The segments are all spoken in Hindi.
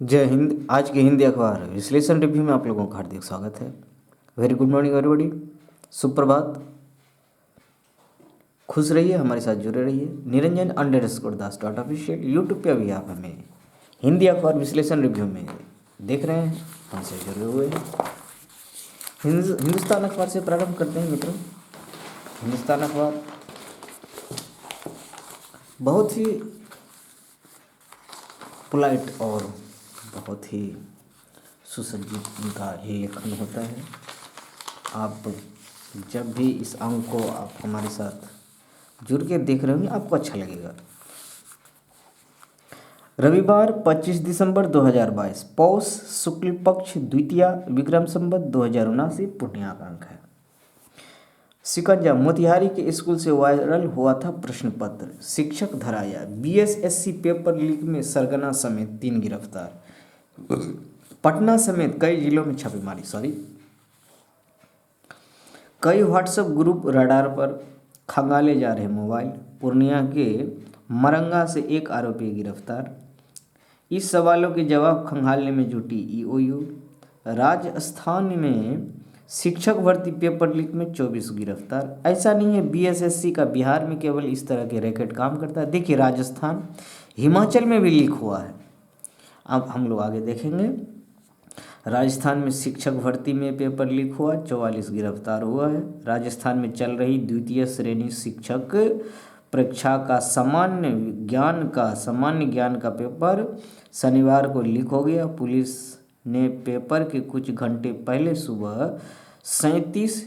जय हिंद। आज के हिंदी अखबार विश्लेषण रिव्यू में आप लोगों का हार्दिक स्वागत है। Very good morning everybody. सुप्रभात। खुश रहिए, हमारे साथ जुड़े रहिए। निरंजन अंडरस्कोर दास डॉट ऑफिशियल यूट्यूब पे अभी आप हमें हिंदी अखबार विश्लेषण रिव्यू में देख रहे हैं, हमसे जुड़े हुए हैं। हिंदुस्तान अखबार से प्रारंभ करते हैं मित्रों। हिंदुस्तान अखबार बहुत ही पोलाइट और बहुत ही सुसज्जित उनका ये लेखन होता है। आप जब भी इस अंक को आप हमारे साथ जुड़ के देख रहे होंगे आपको अच्छा लगेगा। रविवार 25 दिसंबर 2022 पौष शुक्ल पक्ष द्वितीया विक्रम संवत 2079 पूर्णिया का अंक है। सिकंजा मोतिहारी के स्कूल से वायरल हुआ था प्रश्न पत्र, शिक्षक धराया। बीएसएससी पेपर लीक में सरगना समेत 3 गिरफ्तार। पटना समेत कई जिलों में छापेमारी। कई व्हाट्सएप ग्रुप रडार पर खंगाले जा रहे मोबाइल। पूर्णिया के मरंगा से एक आरोपी गिरफ्तार। इस सवालों के जवाब खंगालने में जुटी ईओयू। राजस्थान में शिक्षक भर्ती पेपर लीक में 24 गिरफ्तार। ऐसा नहीं है बीएसएससी का बिहार में केवल इस तरह के रैकेट काम करता है। देखिए राजस्थान, हिमाचल में भी लीक हुआ है। अब हम लोग आगे देखेंगे। राजस्थान में शिक्षक भर्ती में पेपर लीक हुआ, 44 गिरफ्तार हुआ है। राजस्थान में चल रही द्वितीय श्रेणी शिक्षक परीक्षा का सामान्य ज्ञान का पेपर शनिवार को लीक हो गया। पुलिस ने पेपर के कुछ घंटे पहले सुबह 37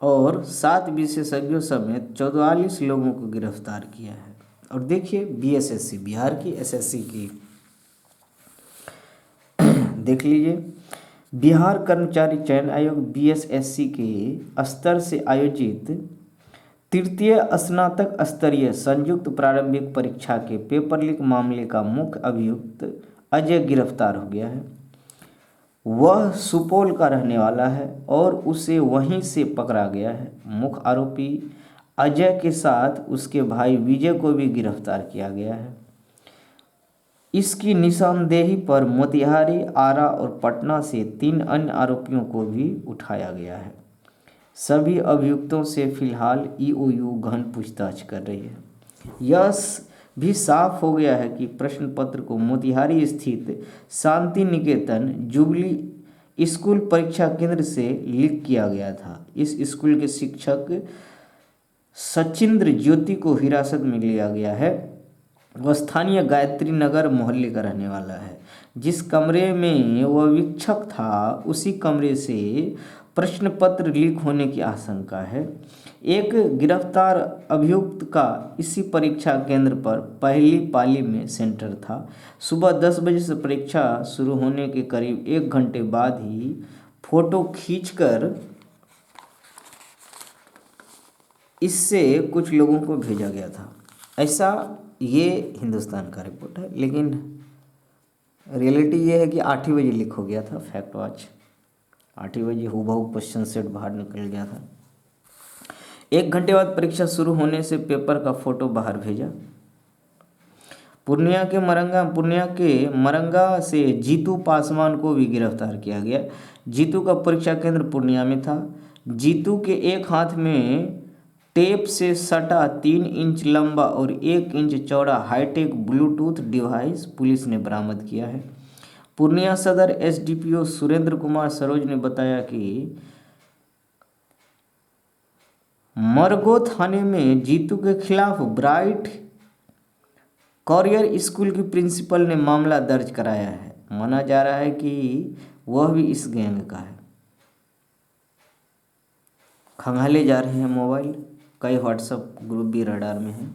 और 7 विशेषज्ञों समेत 44 लोगों को गिरफ्तार किया है। और देखिए बीएसएससी, बिहार की एसएससी की देख लीजिए। बिहार कर्मचारी चयन आयोग बीएसएससी के स्तर से आयोजित तृतीय स्नातक स्तरीय संयुक्त प्रारंभिक परीक्षा के पेपर लीक मामले का मुख्य अभियुक्त अजय गिरफ्तार हो गया है। वह सुपौल का रहने वाला है और उसे वहीं से पकड़ा गया है। मुख्य आरोपी अजय के साथ उसके भाई विजय को भी गिरफ्तार किया गया है। इसकी निशानदेही पर मोतिहारी, आरा और पटना से 3 अन्य आरोपियों को भी उठाया गया है। सभी अभियुक्तों से फिलहाल ईओयू गहन पूछताछ कर रही है। यह भी साफ हो गया है कि प्रश्न पत्र को मोतिहारी स्थित शांति निकेतन जुबली स्कूल परीक्षा केंद्र से लीक किया गया था। इस स्कूल के शिक्षक सचिंद्र ज्योति को हिरासत में लिया गया है। वह स्थानीय गायत्री नगर मोहल्ले का रहने वाला है। जिस कमरे में वह वीक्षक था उसी कमरे से प्रश्न पत्र लीक होने की आशंका है। एक गिरफ्तार अभियुक्त का इसी परीक्षा केंद्र पर पहली पाली में सेंटर था। सुबह 10 बजे से परीक्षा शुरू होने के करीब 1 घंटे बाद ही फोटो खींचकर इससे कुछ लोगों को भेजा गया था। ऐसा ये हिंदुस्तान का रिपोर्ट है, लेकिन रियलिटी ये है कि 8 ही बजे लीक हो गया था। फैक्ट वॉच 8 ही बजे हूबहू क्वेश्चन सेट बाहर निकल गया था। 1 घंटे बाद परीक्षा शुरू होने से पेपर का फोटो बाहर भेजा। पूर्णिया के मरंगा से जीतू पासवान को भी गिरफ्तार किया गया। जीतू का परीक्षा केंद्र पूर्णिया में था। जीतू के एक हाथ में टेप से सटा 3 इंच लंबा और 1 इंच चौड़ा हाईटेक ब्लूटूथ डिवाइस पुलिस ने बरामद किया है। पूर्णिया सदर एसडीपीओ सुरेंद्र कुमार सरोज ने बताया कि मरगो थाने में जीतू के खिलाफ ब्राइट कॉरियर स्कूल की प्रिंसिपल ने मामला दर्ज कराया है। माना जा रहा है कि वह भी इस गैंग का है। खंगाले जा रहे हैं मोबाइल। कई व्हाट्सएप ग्रुप भी रडार में है।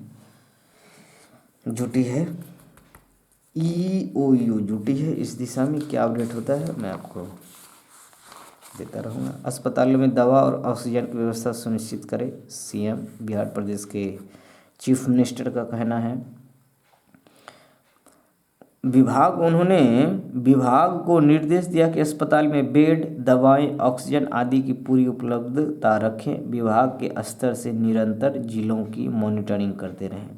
जुटी है ईओयू जुटी है इस दिशा में। क्या अपडेट होता है मैं आपको देता रहूँगा। अस्पतालों में दवा और ऑक्सीजन की व्यवस्था सुनिश्चित करें, सीएम बिहार प्रदेश के चीफ मिनिस्टर का कहना है। विभाग को निर्देश दिया कि अस्पताल में बेड, दवाएं, ऑक्सीजन आदि की पूरी उपलब्धता रखें। विभाग के स्तर से निरंतर जिलों की मॉनिटरिंग करते रहें।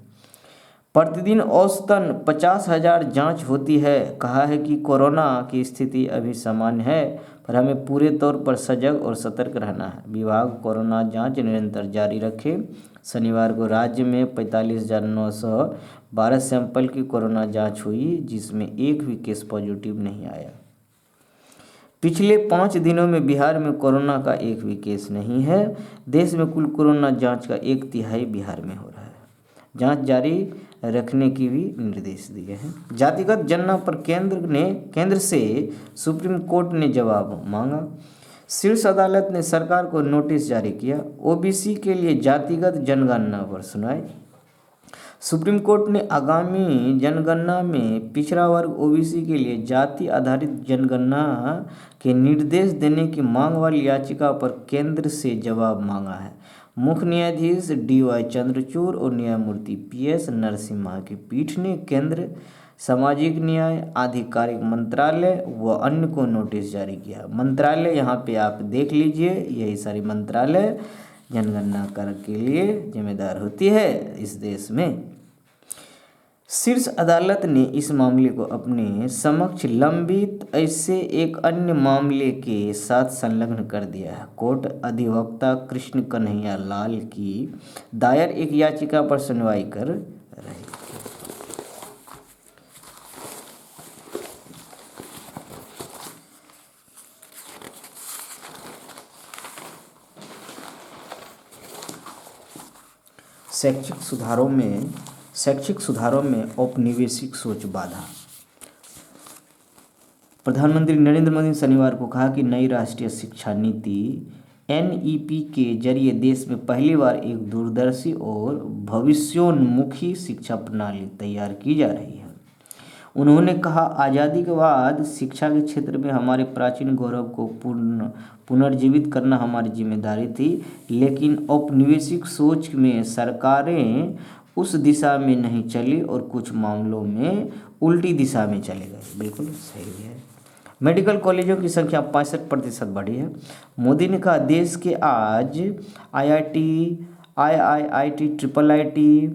प्रतिदिन औसतन 50,000 जांच होती है। कहा है कि कोरोना की स्थिति अभी सामान्य है, पर हमें पूरे तौर पर सजग और सतर्क रहना है। विभाग कोरोना जांच निरंतर जारी रखे। शनिवार को राज्य में 45,912 सैंपल की कोरोना जांच हुई, जिसमें एक भी केस पॉजिटिव नहीं आया। पिछले 5 दिनों में बिहार में कोरोना का एक भी केस नहीं है। देश में कुल कोरोना जांच का 1/3 बिहार में हो रहा है। जांच जारी रखने की भी निर्देश दिए हैं। जातिगत जनगणना पर केंद्र से सुप्रीम कोर्ट ने जवाब मांगा। शीर्ष अदालत ने सरकार को नोटिस जारी किया। ओबीसी के लिए जातिगत जनगणना पर सुनाई। सुप्रीम कोर्ट ने आगामी जनगणना में पिछड़ा वर्ग ओबीसी के लिए जाति आधारित जनगणना के निर्देश देने की मांग वाली याचिका पर केंद्र से जवाब मांगा है। मुख्य न्यायाधीश DY चंद्रचूड़ और न्यायमूर्ति PS नरसिम्हा की पीठ ने केंद्र, सामाजिक न्याय, आधिकारिक मंत्रालय व अन्य को नोटिस जारी किया। मंत्रालय यहाँ पे आप देख लीजिए, यही सारी मंत्रालय जनगणना कर के लिए जिम्मेदार होती है इस देश में। शीर्ष अदालत ने इस मामले को अपने समक्ष लंबित ऐसे एक अन्य मामले के साथ संलग्न कर दिया है। कोर्ट अधिवक्ता कृष्ण कन्हैया लाल की दायर एक याचिका पर सुनवाई कर रही है। शैक्षिक सुधारों में औपनिवेशिक सोच बाधा। प्रधानमंत्री नरेंद्र मोदी ने शनिवार को कहा कि नई राष्ट्रीय शिक्षा नीति NEP के जरिए देश में पहली बार एक दूरदर्शी और भविष्योन्मुखी शिक्षा प्रणाली तैयार की जा रही है। उन्होंने कहा, आज़ादी के बाद शिक्षा के क्षेत्र में हमारे प्राचीन गौरव को पुनर्जीवित करना हमारी जिम्मेदारी थी, लेकिन औपनिवेशिक सोच में सरकारें उस दिशा में नहीं चली और कुछ मामलों में उल्टी दिशा में चले गए। बिल्कुल सही है। मेडिकल कॉलेजों की संख्या 65% बढ़ी है। मोदी ने कहा, देश के आज IIT, IIIT, IIIT,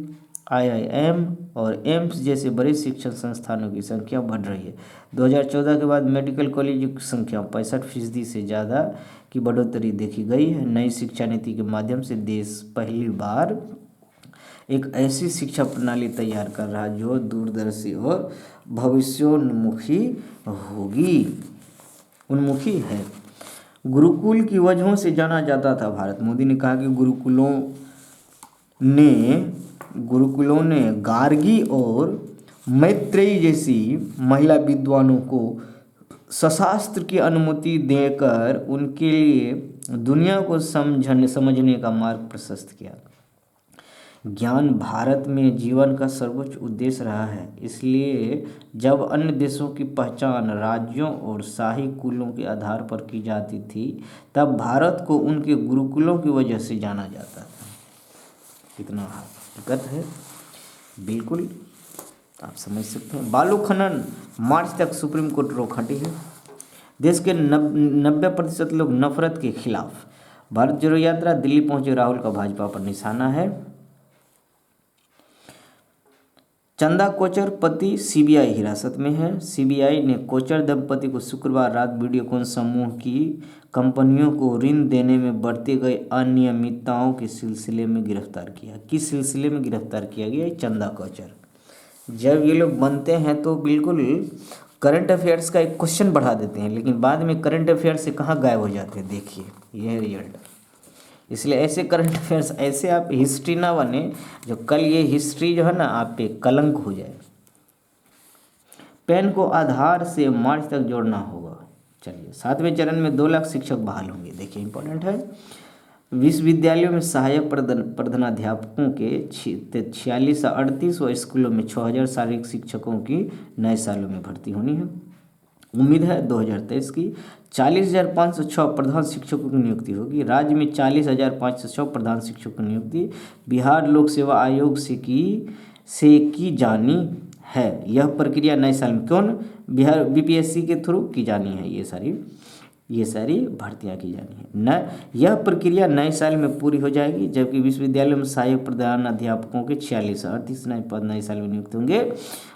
IIM और एम्स जैसे बड़े शिक्षण संस्थानों की संख्या बढ़ रही है। 2014 के बाद मेडिकल कॉलेजों की संख्या 65% से ज़्यादा की बढ़ोतरी देखी गई है। नई शिक्षा नीति के माध्यम से देश पहली बार एक ऐसी शिक्षा प्रणाली तैयार कर रहा है जो दूरदर्शी और भविष्योन्मुखी उन्मुखी है। गुरुकुल की वजहों से जाना जाता था भारत। मोदी ने कहा कि गुरुकुलों ने गार्गी और मैत्रेयी जैसी महिला विद्वानों को सशास्त्र की अनुमति देकर उनके लिए दुनिया को समझने का मार्ग प्रशस्त किया। ज्ञान भारत में जीवन का सर्वोच्च उद्देश्य रहा है, इसलिए जब अन्य देशों की पहचान राज्यों और शाही कुलों के आधार पर की जाती थी, तब भारत को उनके गुरुकुलों की वजह से जाना जाता था। कितना हकीकत है, बिल्कुल आप समझ सकते हैं। बालू खनन मार्च तक सुप्रीम कोर्ट रोक हटी है। देश के 90% लोग नफरत के खिलाफ। भारत जोड़ो यात्रा दिल्ली पहुंचे राहुल का भाजपा पर निशाना है। चंदा कोचर पति CBI हिरासत में है। CBI ने कोचर दंपति को शुक्रवार रात वीडियोकॉन समूह की कंपनियों को ऋण देने में बरती गई अनियमितताओं के सिलसिले में गिरफ्तार किया। किस सिलसिले में गिरफ्तार किया गया? चंदा कोचर। जब ये लोग बनते हैं तो बिल्कुल करंट अफेयर्स का एक क्वेश्चन बढ़ा देते हैं, लेकिन बाद में करंट अफेयर्स से कहाँ गायब हो जाते हैं। देखिए, ये है रिजल्ट। इसलिए ऐसे करंट अफेयर्स, ऐसे आप हिस्ट्री ना बने जो कल ये हिस्ट्री जो है ना आप पे कलंक हो जाए। पैन को आधार से मार्च तक जोड़ना होगा। चलिए, 7वें चरण में 2 लाख शिक्षक बहाल होंगे। देखिए, इंपॉर्टेंट है। विश्वविद्यालयों में सहायक प्रधानाध्यापकों के 46 और 38 व स्कूलों में 6000 शारीरिक शिक्षकों की नए सालों में भर्ती होनी है। उम्मीद है 2023 की 40,506 प्रधान शिक्षकों की नियुक्ति होगी। राज्य में 40,506 प्रधान शिक्षकों की नियुक्ति बिहार लोक सेवा आयोग से की जानी है। यह प्रक्रिया नए साल में बिहार BPSC के थ्रू की जानी है। ये सारी ये सारी भर्तियां की जानी है। न यह प्रक्रिया नए साल में पूरी हो जाएगी, जबकि विश्वविद्यालय में सहायक प्रधान अध्यापकों के 46 नए पद नए साल में नियुक्त होंगे।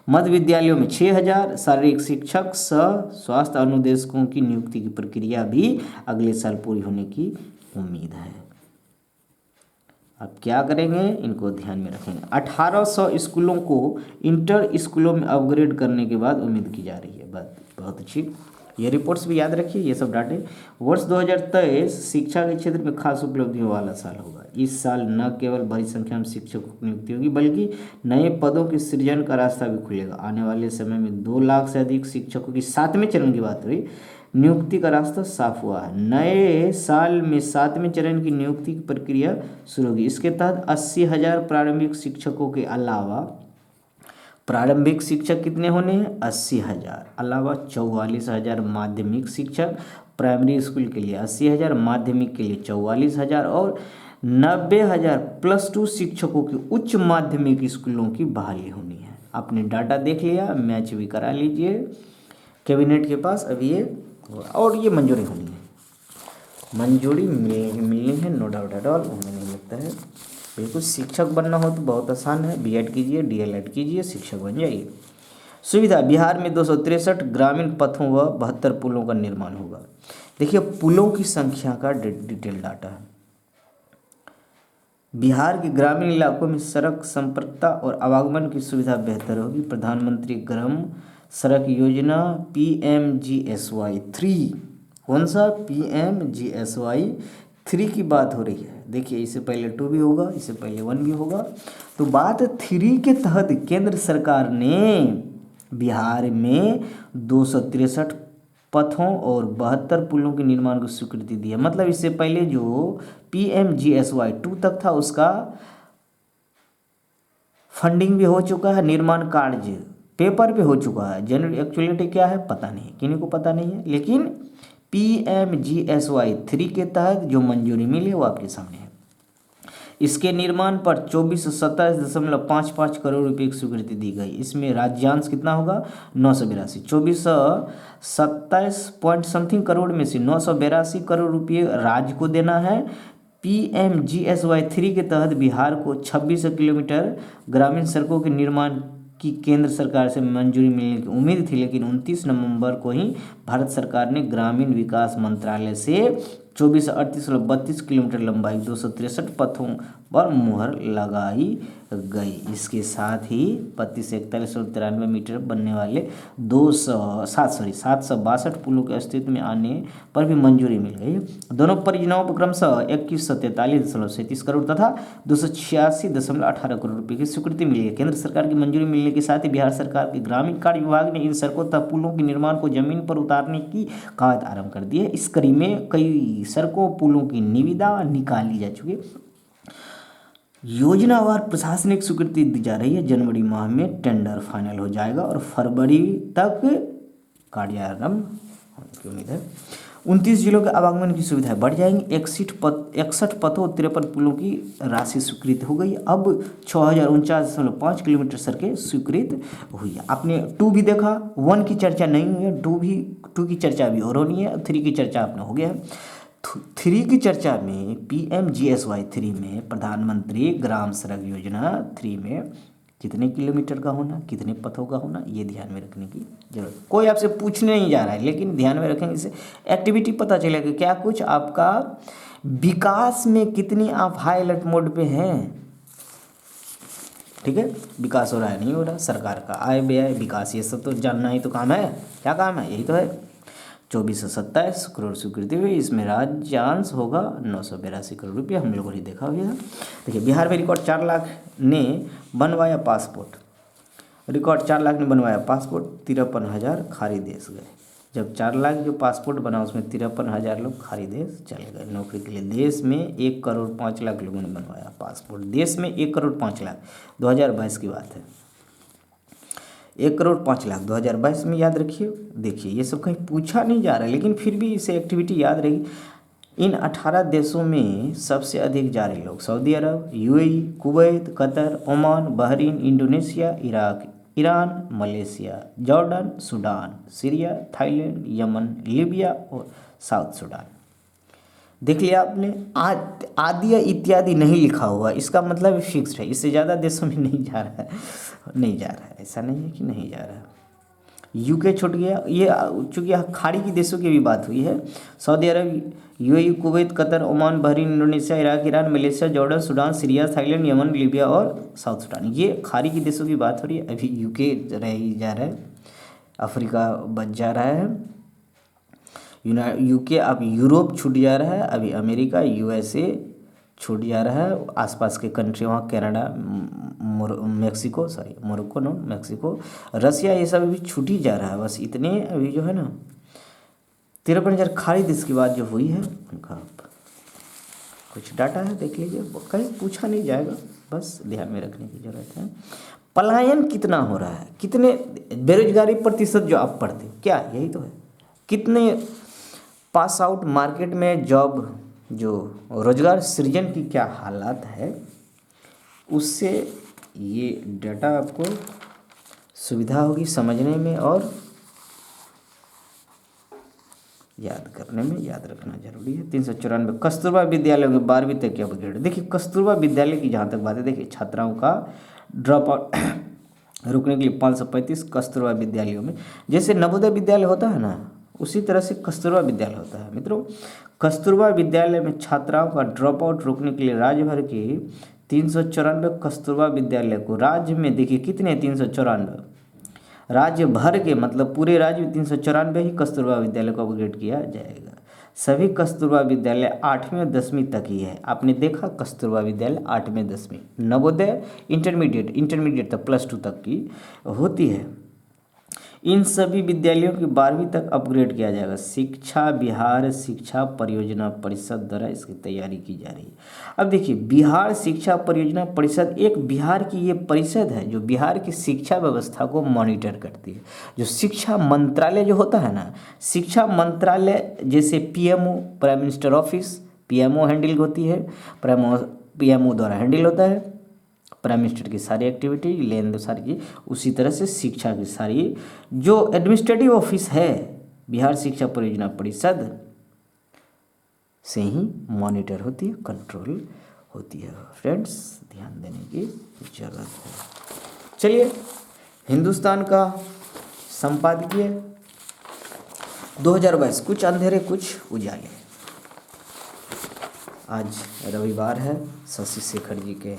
मध्य विद्यालयों में 6000 शारीरिक शिक्षक सह स्वास्थ्य अनुदेशकों की नियुक्ति की प्रक्रिया भी अगले साल पूरी होने की उम्मीद है। अब क्या करेंगे, इनको ध्यान में रखेंगे। 1800 स्कूलों को इंटर स्कूलों में अपग्रेड करने के बाद उम्मीद की जा रही है। बात बहुत अच्छी, ये रिपोर्ट्स भी याद रखिए, ये सब डाटे। वर्ष 2023 शिक्षा के क्षेत्र में खास उपलब्धियों वाला साल होगा। इस साल न केवल बड़ी संख्या में शिक्षकों की नियुक्ति होगी, बल्कि नए पदों के सृजन का रास्ता भी खुलेगा। आने वाले समय में 2 लाख से अधिक शिक्षकों की 7वें चरण की बात हुई, नियुक्ति का रास्ता साफ हुआ है। नए साल में 7वें चरण की नियुक्ति की प्रक्रिया शुरू होगी। इसके तहत 80,000 प्रारंभिक शिक्षकों के अलावा, प्रारंभिक शिक्षक कितने होने हैं, 80,000, अलावा 44,000 माध्यमिक शिक्षक, प्राइमरी स्कूल के लिए 80,000, माध्यमिक के लिए 44,000 और 90,000 +2 शिक्षकों की उच्च माध्यमिक स्कूलों की बहाली होनी है। आपने डाटा देख लिया, मैच भी करा लीजिए कैबिनेट के पास। अभी ये और ये मंजूरी होनी है, मंजूरी मिलनी है, नो डाउट एट ऑल। हमें नहीं लगता है, बिल्कुल शिक्षक बनना हो तो बहुत आसान है, बीएड कीजिए, डीएलएड कीजिए, शिक्षक बन जाइए। सुविधा, बिहार में 263 ग्रामीण पथों व 72 पुलों का निर्माण होगा। देखिए पुलों की संख्या का डिटेल डाटा है। बिहार के ग्रामीण इलाकों में सड़क संपर्कता और आवागमन की सुविधा बेहतर होगी। प्रधानमंत्री ग्राम सड़क योजना PMGSY 3, कौन सा, PMGSY 3 की बात हो रही है। देखिए इससे पहले 2 भी होगा, इससे पहले 1 भी होगा। तो बात 3 के तहत केंद्र सरकार ने बिहार में 263 पथों और 72 पुलों के निर्माण को स्वीकृति दी है। मतलब इससे पहले जो PMGSY 2 तक था उसका फंडिंग भी हो चुका है, निर्माण कार्य पेपर पे हो चुका है। जनरल एक्चुअलिटी क्या है पता नहीं, किन्हीं को पता नहीं है, लेकिन PMGSY 3 के तहत जो मंजूरी मिली वो आपके सामने है। इसके निर्माण पर 2427.55 करोड़ रुपए की स्वीकृति दी गई। इसमें राज्यांश कितना होगा, 982। 2427 पॉइंट समथिंग करोड़ में से 982 करोड़ रुपये राज्य को देना है। PMGSY 3 के तहत बिहार को 26 किलोमीटर ग्रामीण सड़कों के निर्माण की केंद्र सरकार से मंजूरी मिलने की उम्मीद थी, लेकिन 29 नवंबर को ही भारत सरकार ने ग्रामीण विकास मंत्रालय से 2438.32 किलोमीटर लंबाई 263 पथों पर मुहर लगाई गई। इसके साथ ही 3241.93 मीटर बनने वाले 762 पुलों के अस्तित्व में आने पर भी मंजूरी मिल गई। दोनों परियोजनाओं पर क्रमशः 2143.37 करोड़ तथा 286.18 करोड़ रुपये की स्वीकृति मिली है। केंद्र सरकार की मंजूरी मिलने के साथ ही बिहार सरकार के ग्रामीण कार्य विभाग ने इन सड़कों तथा पुलों के निर्माण को जमीन पर उतारने की कवायद आरंभ कर दी है। इस कड़ी में कई सड़कों पुलों की निविदा निकाली जा चुकी है। योजनावार प्रशासनिक स्वीकृति दी जा रही है। जनवरी माह में टेंडर फाइनल हो जाएगा और फरवरी तक कार्यारंभ होने की उम्मीद है। 29 जिलों के आवागमन की सुविधाएं बढ़ जाएंगी। 61 पथों 53 पुलों की राशि स्वीकृत हो गई। अब 6049.5 किलोमीटर सड़कें स्वीकृत हुई है। आपने 2 भी देखा, 1 की चर्चा नहीं हुई है, 2 की चर्चा भी और होनी है, 3 की चर्चा आपने हो गया है। 3 की चर्चा में PMGSY 3 में प्रधानमंत्री ग्राम सड़क योजना 3 में कितने किलोमीटर का होना, कितने पथों का होना, ये ध्यान में रखने की जरूरत। कोई आपसे पूछने नहीं जा रहा है, लेकिन ध्यान में रखेंगे, इससे एक्टिविटी पता चलेगा क्या कुछ आपका विकास में कितनी आप हाई अलर्ट मोड पे हैं। ठीक है, विकास हो रहा है नहीं हो रहा, सरकार का आय व्यय विकास ये सब तो जानना ही तो काम है। क्या काम है, यही तो है। 2427 करोड़ स्वीकृति हुई, इसमें राज्यांश होगा 982 करोड़ रुपये। हम लोगों ने देखा हुआ है। देखिए बिहार में रिकॉर्ड 4 लाख ने बनवाया पासपोर्ट, रिकॉर्ड 4 लाख ने बनवाया पासपोर्ट, 53,000 खारी देश गए। जब 4 लाख जो पासपोर्ट बना उसमें 53,000 लोग खारी देश चले गए नौकरी के लिए। देश में 1 करोड़ 5 लाख लोगों ने बनवाया पासपोर्ट। देश में 1 करोड़ 5 लाख, 2022 की बात है। 1 करोड़ 5 लाख 2022 में, याद रखिए। देखिए ये सब कहीं पूछा नहीं जा रहा है, लेकिन फिर भी इसे एक्टिविटी याद रहेगी। इन 18 देशों में सबसे अधिक जा रहे लोग सऊदी अरब, UAE, Kuwait, Qatar, Oman, Bahrain, Indonesia, Iraq, Iran, Malaysia, Jordan, Sudan, Syria, Thailand, Yemen, Libya और साउथ सूडान। देख लिया आपने, आदि या इत्यादि नहीं लिखा हुआ, इसका मतलब फिक्स्ड है, इससे ज़्यादा देशों में नहीं जा रहा है, नहीं जा रहा है, ऐसा नहीं है कि नहीं जा रहा है। यूके छूट गया, ये चूँकि खाड़ी की देशों की भी बात हुई है। Saudi Arab, UAE, Kuwait, Qatar, Oman, Bahrain, Indonesia, Iraq, Iran, Malaysia, Jordan, Sudan, Syria, Thailand, Yemen, Libya और साउथ सूडान, ये खाड़ी की देशों की बात हो रही है। अभी यूके रह ही जा रहा है, अफ्रीका बच जा रहा है, यूके अब यूरोप छूट जा रहा है, अभी अमेरिका, यूएसए छूट जा रहा है, आसपास के कंट्री वहाँ Canada, Mexico, sorry Morocco no, Mexico, Russia, ये सब अभी छूट ही जा रहा है। बस इतने अभी जो है ना 53,000 खाड़ी देश की बात जो हुई है उनका कुछ डाटा है, देख लीजिए, कहीं पूछा नहीं जाएगा, बस ध्यान में रखने की ज़रूरत है। पलायन कितना हो रहा है, कितने बेरोजगारी प्रतिशत जो आप पढ़ते, क्या यही तो है, कितने पास आउट मार्केट में जॉब, जो रोजगार सृजन की क्या हालात है, उससे ये डाटा आपको सुविधा होगी समझने में और याद करने में, याद रखना जरूरी है। 394 कस्तूरबा विद्यालयों के 12वीं तक के अपग्रेड। देखिए कस्तूरबा विद्यालय की जहाँ तक बात है, देखिए छात्राओं का ड्रॉप आउट रुकने के लिए 535 कस्तूरबा विद्यालयों में, जैसे नवोदय विद्यालय होता है ना, उसी तरह से कस्तूरबा विद्यालय होता है। मित्रों, कस्तूरबा विद्यालय में छात्राओं का ड्रॉप आउट रोकने के लिए राज्य भर के 394 कस्तूरबा विद्यालय को, राज्य में देखिए कितने 394, राज्य भर के मतलब पूरे राज्य में 394 ही कस्तूरबा विद्यालय को अपग्रेड किया जाएगा। सभी कस्तूरबा विद्यालय 8वीं और 10वीं तक ही है। आपने देखा कस्तूरबा विद्यालय 8वीं 10वीं, नवोदय इंटरमीडिएट तक +2 तक की होती है। इन सभी विद्यालयों की 12वीं तक अपग्रेड किया जाएगा। शिक्षा बिहार शिक्षा परियोजना परिषद द्वारा इसकी तैयारी की जा रही है। अब देखिए, बिहार शिक्षा परियोजना परिषद एक बिहार की ये परिषद है जो बिहार की शिक्षा व्यवस्था को मॉनिटर करती है। जो शिक्षा मंत्रालय जो होता है ना, शिक्षा मंत्रालय जैसे PMO, prime minister office, PMO handle होती है, पीएमओ द्वारा हैंडल होता है प्राइम मिनिस्टर की सारी एक्टिविटी, लेन देन सारी की, उसी तरह से शिक्षा की सारी जो एडमिनिस्ट्रेटिव ऑफिस है बिहार शिक्षा परियोजना परिषद से ही मॉनिटर होती है, कंट्रोल होती है। फ्रेंड्स, ध्यान देने की जरूरत है। चलिए, हिंदुस्तान का संपादकीय 2022, कुछ अंधेरे कुछ उजाले। आज रविवार है, शशि शेखर जी के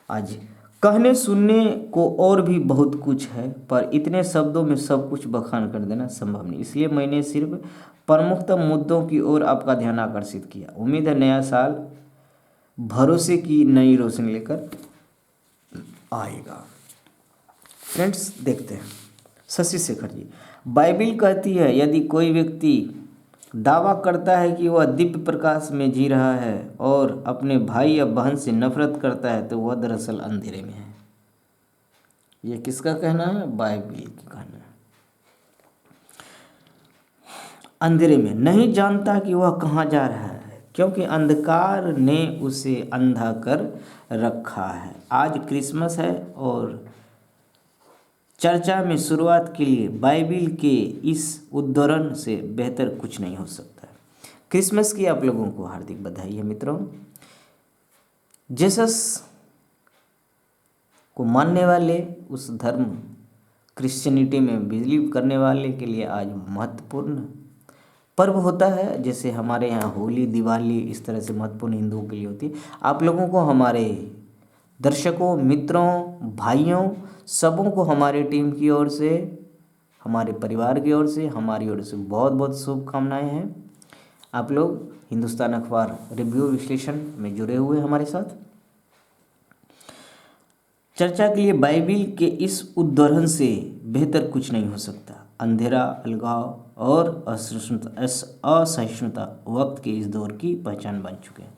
आज कहने सुनने को और भी बहुत कुछ है, पर इतने शब्दों में सब कुछ बखान कर देना संभव नहीं, इसलिए मैंने सिर्फ प्रमुखतम मुद्दों की ओर आपका ध्यान आकर्षित किया। उम्मीद है नया साल भरोसे की नई रोशनी लेकर आएगा। फ्रेंड्स, देखते हैं शशि शेखर जी। बाइबिल कहती है यदि कोई व्यक्ति दावा करता है कि वह दिव्य प्रकाश में जी रहा है और अपने भाई या बहन से नफरत करता है तो वह दरअसल अंधेरे में है। यह किसका कहना है? बाइबिल का कहना है। अंधेरे में नहीं जानता कि वह कहाँ जा रहा है, क्योंकि अंधकार ने उसे अंधा कर रखा है। आज क्रिसमस है और चर्चा में शुरुआत के लिए बाइबिल के इस उद्धरण से बेहतर कुछ नहीं हो सकता। क्रिसमस की आप लोगों को हार्दिक बधाई है मित्रों। जीसस को मानने वाले, उस धर्म क्रिश्चियनिटी में बिलीव करने वाले के लिए आज महत्वपूर्ण पर्व होता है। जैसे हमारे यहाँ होली, दिवाली इस तरह से महत्वपूर्ण हिंदुओं के लिए होती है। आप लोगों को, हमारे दर्शकों, मित्रों, भाइयों, सबों को हमारे टीम की ओर से, हमारे परिवार की ओर से, हमारी ओर से बहुत बहुत शुभकामनाएं हैं। आप लोग हिंदुस्तान अखबार रिव्यू विश्लेषण में जुड़े हुए हमारे साथ। चर्चा के लिए बाइबिल के इस उद्धरण से बेहतर कुछ नहीं हो सकता। अंधेरा, अलगाव और असहिष्णुता वक्त के इस दौर की पहचान बन चुके हैं।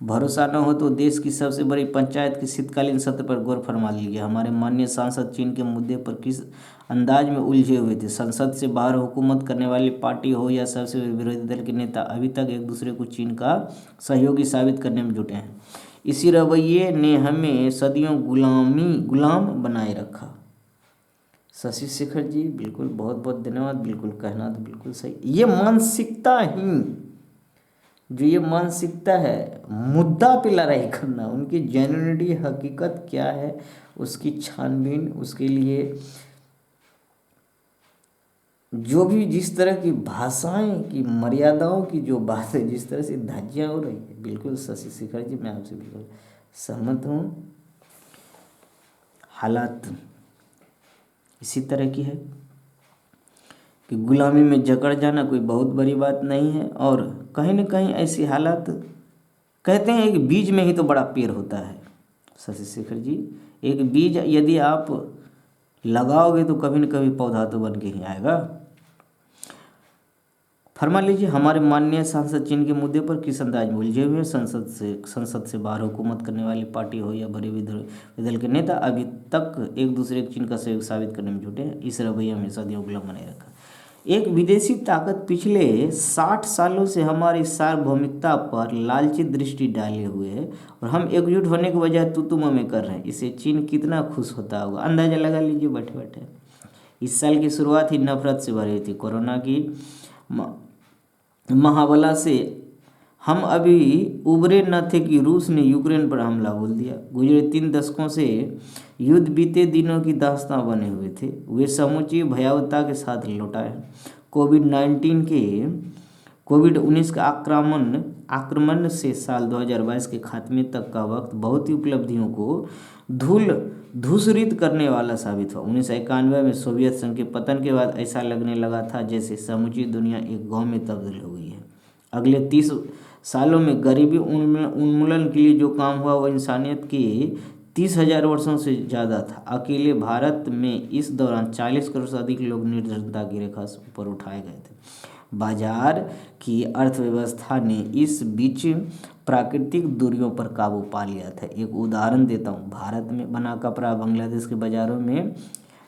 भरोसा न हो तो देश की सबसे बड़ी पंचायत के शीतकालीन सत्र पर गौर फरमा लीजिए। हमारे माननीय सांसद चीन के मुद्दे पर किस अंदाज में उलझे हुए थे। संसद से बाहर हुकूमत करने वाली पार्टी हो या सबसे विरोधी दल के नेता, अभी तक एक दूसरे को चीन का सहयोगी साबित करने में जुटे हैं। इसी रवैये ने हमें सदियों गुलाम बनाए रखा। शशि शेखर जी बिल्कुल, बहुत बहुत धन्यवाद। बिल्कुल कहना तो बिल्कुल सही। ये मानसिकता ही, जो ये मानसिकता है, मुद्दा पे लड़ाई करना, उनकी जेन्युइनिटी हकीकत क्या है उसकी छानबीन, उसके लिए जो भी जिस तरह की भाषाएं की मर्यादाओं की जो बात है, जिस तरह से धज्जियाँ हो रही है, बिल्कुल शशि शेखर जी मैं आपसे बिल्कुल सहमत हूँ। हालात इसी तरह की है कि गुलामी में जकड़ जाना कोई बहुत बड़ी बात नहीं है, और कहीं न कहीं ऐसी हालात, कहते हैं एक बीज में ही तो बड़ा पेड़ होता है शशि शेखर जी। एक बीज यदि आप लगाओगे तो कभी न कभी पौधा तो बन के ही आएगा। फरमा लीजिए, हमारे माननीय सांसद चीन के मुद्दे पर किस अंदाज में उलझे हुए। संसद से बाहर हुकूमत करने वाली पार्टी हो या बड़े विरोधी दल के नेता, अभी तक एक दूसरे को चीन का सहयोग साबित करने में जुटे हैं। इस रवैया में सदियों गुलाम बनाए रखा। एक विदेशी ताकत पिछले 60 सालों से हमारी सार्वभौमिकता पर लालची दृष्टि डाले हुए है, और हम एकजुट होने के बजाय तू में कर रहे हैं। इससे चीन कितना खुश होता होगा, अंदाजा लगा लीजिए बैठे बैठे। इस साल की शुरुआत ही नफरत से भरी थी। कोरोना की महाबला से हम अभी उबरे न थे कि रूस ने यूक्रेन पर हमला बोल दिया। गुजरे 3 दशकों से युद्ध बीते दिनों की दास्तां बने हुए थे, वे समूची भयावहता के साथ लौटा है। कोविड-19 का आक्रमण से साल 2022 के खात्मे तक का वक्त बहुत ही उपलब्धियों को धूसरित करने वाला साबित हुआ। 1991 में सोवियत संघ के पतन के बाद ऐसा लगने लगा था जैसे समूची दुनिया एक गांव में तब्दील हो गई है। अगले 30 सालों में गरीबी उन्मूलन के लिए जो काम हुआ वह इंसानियत के 30,000 वर्षों से ज़्यादा था। अकेले भारत में इस दौरान 40 करोड़ से अधिक लोग निर्धनता की रेखा पर उठाए गए थे। बाजार की अर्थव्यवस्था ने इस बीच प्राकृतिक दूरियों पर काबू पा लिया था। एक उदाहरण देता हूँ, भारत में बना कपड़ा बांग्लादेश के बाज़ारों में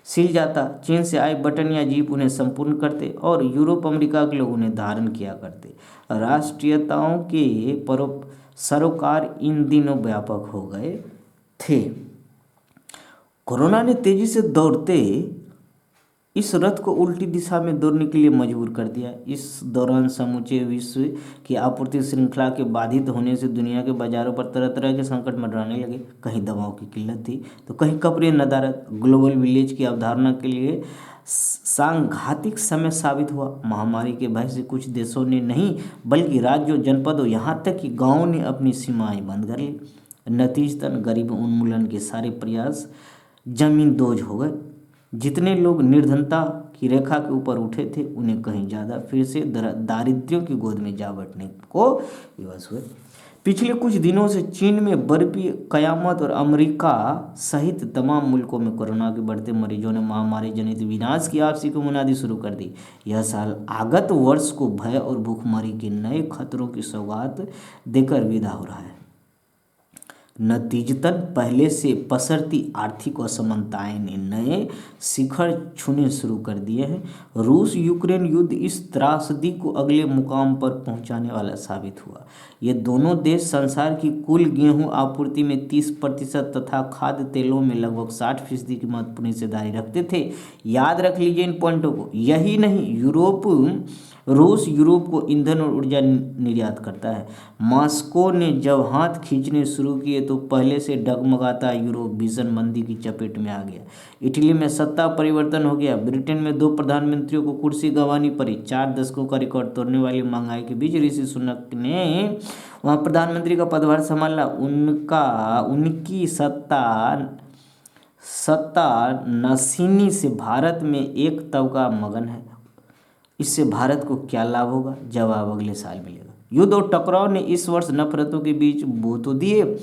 सिल जाता, चीन से आए बटन या जीप उन्हें संपूर्ण करते, और यूरोप अमेरिका के लोग उन्हें धारण किया करते। राष्ट्रीयताओं के सरोकार इन दिनों व्यापक हो गए थे। कोरोना ने तेजी से दौड़ते इस रथ को उल्टी दिशा में दौड़ने के लिए मजबूर कर दिया। इस दौरान समूचे विश्व की आपूर्ति श्रृंखला के बाधित होने से दुनिया के बाजारों पर तरह तरह के संकट मंडराने लगे। कहीं दवाओं की किल्लत थी तो कहीं कपड़े नदारत। ग्लोबल विलेज की अवधारणा के लिए सांघातिक समय साबित हुआ। महामारी के भय से कुछ देशों ने नहीं बल्कि राज्यों, जनपदों, यहाँ तक कि गाँवों ने अपनी सीमाएं बंद कर ली। नतीजतन गरीब उन्मूलन के सारे प्रयास जमीन दोज हो गए। जितने लोग निर्धनता की रेखा के ऊपर उठे थे उन्हें कहीं ज़्यादा फिर से दारिद्र्यों की गोद में जा बैठने को विवश हुए। पिछले कुछ दिनों से चीन में बर्फी कयामत और अमेरिका सहित तमाम मुल्कों में कोरोना के बढ़ते मरीजों ने महामारी जनित विनाश की आपसी को मुनादी शुरू कर दी। यह साल आगत वर्ष को भय और भूखमरी के नए खतरों की सौगात देकर विदा हो रहा है। नतीजतन पहले से पसरती आर्थिक असमानताएं ने नए शिखर छूने शुरू कर दिए हैं। रूस यूक्रेन युद्ध इस त्रासदी को अगले मुकाम पर पहुंचाने वाला साबित हुआ। ये दोनों देश संसार की कुल गेहूं आपूर्ति में 30% तथा खाद्य तेलों में लगभग 60% की महत्वपूर्ण हिस्सेदारी रखते थे। याद रख लीजिए इन पॉइंटों को। यही नहीं, रूस यूरोप को ईंधन और ऊर्जा निर्यात करता है। मॉस्को ने जब हाथ खींचने शुरू किए तो पहले से डगमगाता यूरोप भीषण मंदी की चपेट में आ गया। इटली में सत्ता परिवर्तन हो गया। ब्रिटेन में 2 प्रधानमंत्रियों को कुर्सी गंवानी पड़ी। 4 दशकों का रिकॉर्ड तोड़ने वाली महंगाई के बीच ऋषि सुनक ने वहाँ प्रधानमंत्री का पदभार संभाला। उनकी सत्ता नसीनी से भारत में एक तबका मगन है। इससे भारत को क्या लाभ होगा, जवाब अगले साल मिलेगा। युद्ध और टकराव ने इस वर्ष नफरतों के बीच बो तो दिए।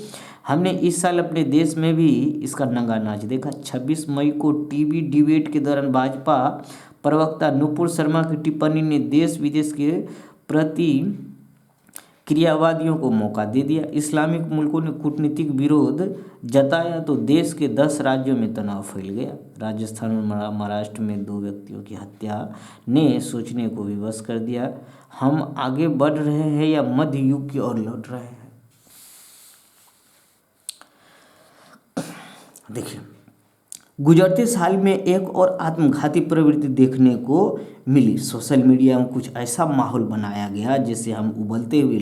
हमने इस साल अपने देश में भी इसका नंगा नाच देखा। 26 मई को टीवी डिबेट के दौरान भाजपा प्रवक्ता नुपुर शर्मा की टिप्पणी ने देश विदेश के प्रतिक्रियावादियों को मौका दे दिया। इस्लामिक मुल्कों ने कूटनीतिक विरोध जताया तो देश के 10 राज्यों में तनाव फैल गया। राजस्थान और महाराष्ट्र में 2 व्यक्तियों की हत्या ने सोचने को विवश कर दिया। हम आगे बढ़ रहे हैं या मध्य युग की ओर लौट रहे हैं। देखिए, गुजरते साल में एक और आत्मघाती प्रवृत्ति देखने को मिली। सोशल मीडिया में कुछ ऐसा माहौल बनाया गया जैसे हम उबलते हुए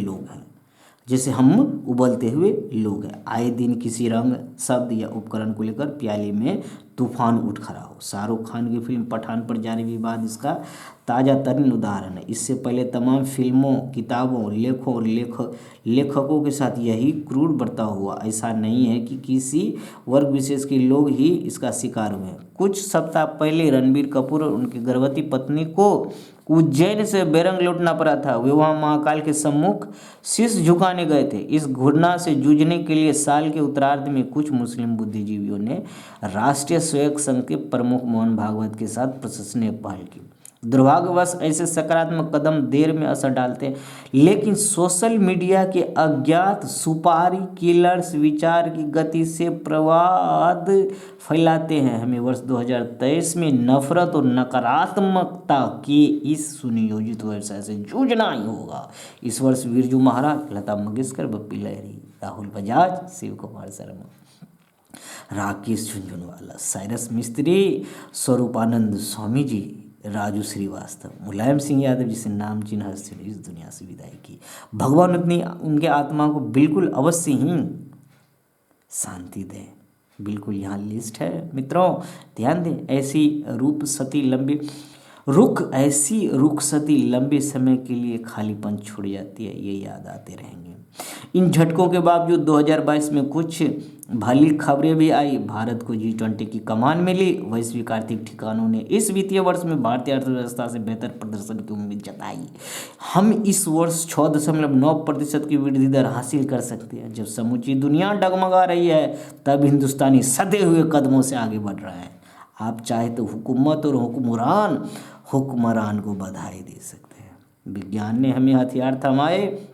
लोग हैं। आए दिन किसी रंग, शब्द या उपकरण को लेकर प्याले में तूफान उठ खड़ा हो। शाहरुख खान की फिल्म पठान पर जारी विवाद इसका ताज़ा तरीन उदाहरण है। इससे पहले तमाम फिल्मों, किताबों, लेखों और लेखकों के साथ यही क्रूर बर्ताव हुआ। ऐसा नहीं है कि किसी वर्ग विशेष के लोग ही इसका शिकार हुए हैं। कुछ सप्ताह पहले रणबीर कपूर और उनकी गर्भवती पत्नी को उज्जैन से बेरंग लौटना पड़ा था। वे वहां महाकाल के सम्मुख शीश झुकाने गए थे। इस घटना से जूझने के लिए साल के उत्तरार्ध में कुछ मुस्लिम बुद्धिजीवियों ने राष्ट्रीय स्वयं संघ के प्रमुख मोहन भागवत के साथ प्रशंसनीय पहल की। दुर्भाग्यवश ऐसे सकारात्मक कदम देर में असर डालते हैं, लेकिन सोशल मीडिया के अज्ञात सुपारी किलर्स विचार की गति से प्रवाद फैलाते हैं। हमें वर्ष 2023 में नफरत और नकारात्मकता के इस सुनियोजित व्यवसाय से जूझना ही होगा। इस वर्ष बिरजू महाराज, लता मंगेशकर, बप्पी लहरी, राहुल बजाज, शिव कुमार शर्मा, राकेश झुनझुनवाला, साइरस मिस्त्री, स्वरूपानंद स्वामी जी, राजू श्रीवास्तव, मुलायम सिंह यादव जिसे नामचीन हस्ती ने इस दुनिया से विदाई की। भगवान उतनी उनके आत्मा को बिल्कुल अवश्य ही शांति दे। बिल्कुल यहाँ लिस्ट है मित्रों, ध्यान दें। ऐसी रुखसती लंबे समय के लिए खालीपन छोड़ जाती है, ये याद आते रहेंगे। इन झटकों के बावजूद 2022 में कुछ भली खबरें भी आई। भारत को G20 की कमान मिली। वैश्विक आर्थिक ठिकानों ने इस वित्तीय वर्ष में भारतीय अर्थव्यवस्था से बेहतर प्रदर्शन की उम्मीद जताई। हम इस वर्ष 6.9% की वृद्धि दर हासिल कर सकते हैं। जब समूची दुनिया डगमगा रही है, तब हिंदुस्तानी सधे हुए कदमों से आगे बढ़ रहा है। आप चाहे तो हुकूमत और हुक्मरान को बधाई दे सकते हैं। विज्ञान ने हमें हथियार थमाए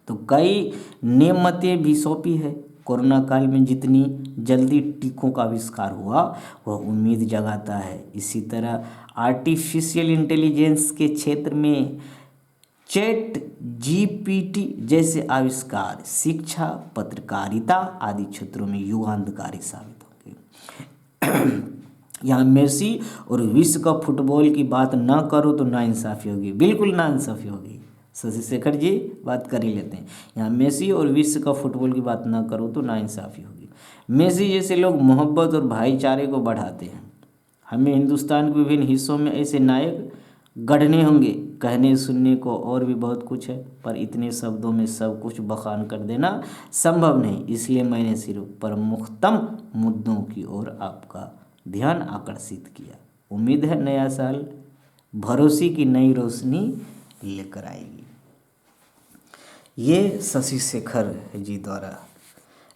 तो कई नेमतें भी सौंपी है। कोरोना काल में जितनी जल्दी टीकों का आविष्कार हुआ, वह उम्मीद जगाता है। इसी तरह आर्टिफिशियल इंटेलिजेंस के क्षेत्र में ChatGPT जैसे आविष्कार शिक्षा, पत्रकारिता आदि क्षेत्रों में युगांतकारी साबित होंगे। यहाँ मेसी और विश्व कप फुटबॉल की बात ना करो तो नाइंसाफ़ी होगी, बिल्कुल नाइंसाफ़ी होगी। शशि शेखर जी बात कर ही लेते हैं। यहाँ मेसी और विश्व कप फुटबॉल की बात ना करो तो नाइंसाफ़ी होगी। मेसी जैसे लोग मोहब्बत और भाईचारे को बढ़ाते हैं। हमें हिंदुस्तान के विभिन्न हिस्सों में ऐसे नायक गढ़ने होंगे। कहने सुनने को और भी बहुत कुछ है, पर इतने शब्दों में सब कुछ बखान कर देना संभव नहीं। इसलिए मैंने सिर्फ प्रमुखतम मुद्दों की ओर आपका ध्यान आकर्षित किया। उम्मीद है नया साल भरोसे की नई रोशनी लेकर आएगी। ये शशि शेखर जी द्वारा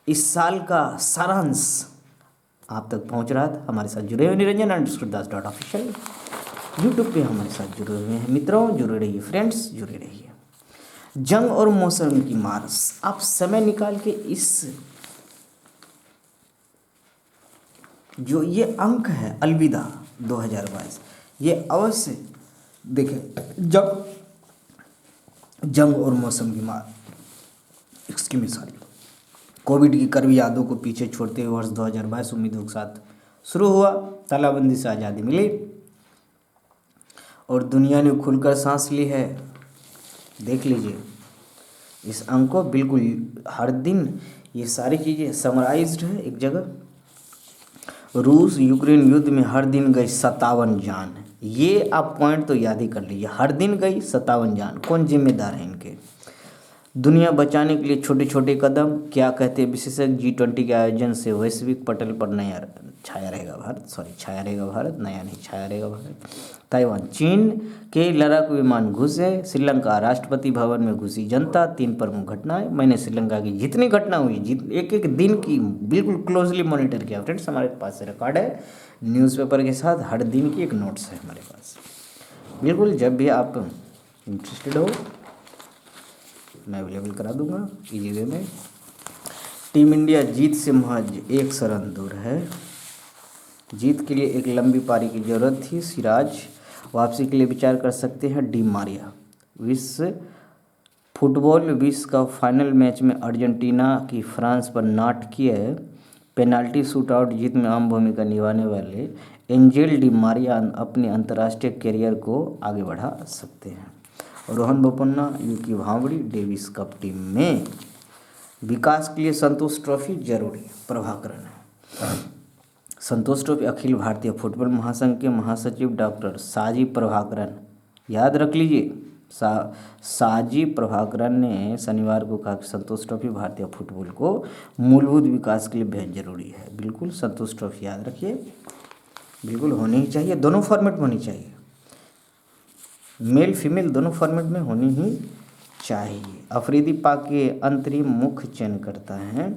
इस साल का सारांश आप तक पहुंच रहा था। हमारे साथ जुड़े हुए niranjan_das.official यूट्यूब पे हमारे साथ जुड़े हुए हैं मित्रों। जुड़े रहिए फ्रेंड्स, जुड़े रहिए। जंग और मौसम की मार, आप समय निकाल के इस जो ये अंक है अलविदा 2022, ये अवश्य देखें। जब जंग और मौसम की मार, कोविड की कड़वी यादों को पीछे छोड़ते हुए वर्ष 2022 उम्मीदों के साथ शुरू हुआ। तालाबंदी से आज़ादी मिली और दुनिया ने खुलकर सांस ली है। देख लीजिए इस अंक को, बिल्कुल हर दिन ये सारी चीज़ें समराइज्ड है एक जगह। रूस यूक्रेन युद्ध में हर दिन गई 57 जान। ये आप पॉइंट तो याद ही कर लीजिए, हर दिन गई 57 जान। कौन जिम्मेदार है इनके? दुनिया बचाने के लिए छोटे छोटे कदम, क्या कहते हैं विशेषज्ञ? G20 के आयोजन से वैश्विक पटल पर नया छाया रहेगा भारत, नया नहीं छाया रहेगा भारत। ताइवान, चीन के लड़ाकू विमान घुसे श्रीलंका, राष्ट्रपति भवन में घुसी जनता। 3 प्रमुख घटनाएं। मैंने श्रीलंका की जितनी घटना हुई एक एक दिन की बिल्कुल क्लोजली मॉनिटर किया फ्रेंड्स। हमारे पास रिकॉर्ड है न्यूज़पेपर के साथ, हर दिन की एक नोट्स है हमारे पास। बिल्कुल जब भी आप इंटरेस्टेड हो मैं अवेलेबल करा दूंगा इजी वे में। टीम इंडिया जीत से महज 1 रन दूर है। जीत के लिए एक लंबी पारी की ज़रूरत थी। सिराज वापसी के लिए विचार कर सकते हैं। Di Maria. विश्व कप फाइनल मैच में अर्जेंटीना की फ्रांस पर नाटकीय पेनाल्टी शूटआउट जीत में अहम भूमिका निभाने वाले एंजेल डी मारिया अपने अंतर्राष्ट्रीय करियर को आगे बढ़ा सकते हैं। रोहन बोपन्ना, यूकी भांवड़ी डेविस कप टीम में। विकास के लिए संतोष ट्रॉफी जरूरी, प्रभाकरण है। संतोष ट्रॉफी अखिल भारतीय फुटबॉल महासंघ के महासचिव डॉक्टर साजी प्रभाकरण, याद रख लीजिए, साजी प्रभाकरण ने शनिवार को कहा कि संतोष ट्रॉफी भारतीय फुटबॉल को मूलभूत विकास के लिए बेहद जरूरी है। बिल्कुल संतोष ट्रॉफी याद रखिए, बिल्कुल होनी ही चाहिए, दोनों फॉर्मेट में होनी चाहिए, मेल फीमेल दोनों फॉर्मेट में होनी ही चाहिए। अफरीदी पाक के अंतरिम मुख्य चयन करता है।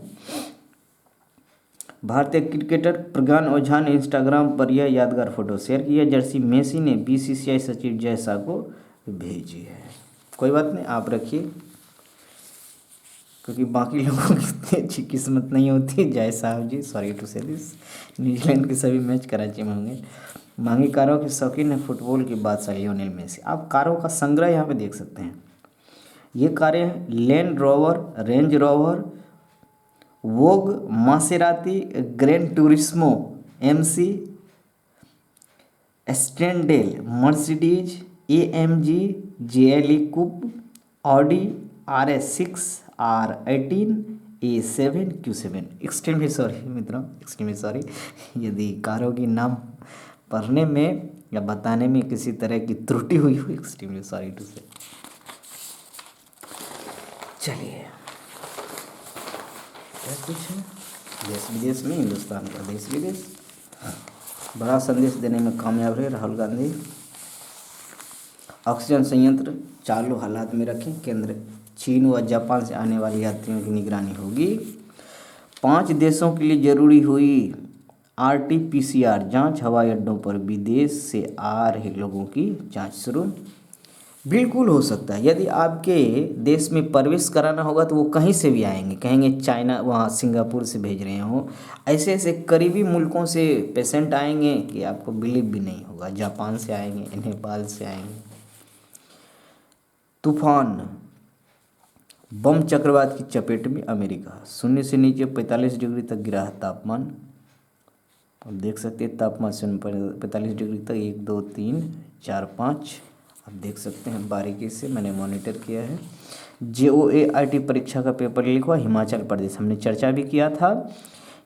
भारतीय क्रिकेटर प्रज्ञान ओझा ने इंस्टाग्राम पर यह यादगार फोटो शेयर की है। जर्सी मेसी ने बीसीसीआई सचिव जय शाह को भेजी है। कोई बात नहीं, आप रखिए, क्योंकि बाकी लोगों की इतनी अच्छी किस्मत नहीं होती। जय साहब जी, सॉरी टू से दिस, न्यूजीलैंड के सभी मैच कराची में होंगे। महंगी कारों के शौकीन है फुटबॉल की बादशाह लियोनेल मेसी। आप कारों का संग्रह यहाँ पे देख सकते हैं। ये कारें हैं Land Rover, Range Rover, Vogue, Maserati, Grand Turismo, MC, Stradale, Mercedes, AMG, GLE coupe, Audi RS6, R18, A7, Q7। Extremely sorry मित्रों, एक्सट्रीमली सॉरी यदि कारों की नाम पढ़ने में या बताने में किसी तरह की त्रुटि हुई हो, एक्सट्रीमली सॉरी टू से। चलिए, क्या कुछ है देश विदेश में, हिंदुस्तान का देश विदेश। बड़ा संदेश देने में कामयाब रहे राहुल गांधी। ऑक्सीजन संयंत्र चालू हालात में रखें, केंद्र चीन व जापान से आने वाले यात्रियों की निगरानी होगी। 5 देशों के लिए जरूरी हुई RT-PCR जांच, हवाई अड्डों पर विदेश से आ रहे लोगों की जांच शुरू। बिल्कुल हो सकता है, यदि आपके देश में प्रवेश कराना होगा तो वो कहीं से भी आएंगे, कहेंगे चाइना, वहाँ सिंगापुर से भेज रहे हों, ऐसे ऐसे करीबी मुल्कों से पेशेंट आएंगे कि आपको बिलीव भी नहीं होगा। जापान से आएंगे, नेपाल से आएंगे। तूफान बम चक्रवात की चपेट में अमेरिका, 0 से नीचे 45 डिग्री तक गिरा है तापमान। आप देख सकते हैं तापमान 45 डिग्री तक, 1 2 3 4 5 आप देख सकते हैं बारीकी से, मैंने मॉनिटर किया है। JOART परीक्षा का पेपर लीक हुआ हिमाचल प्रदेश, हमने चर्चा भी किया था।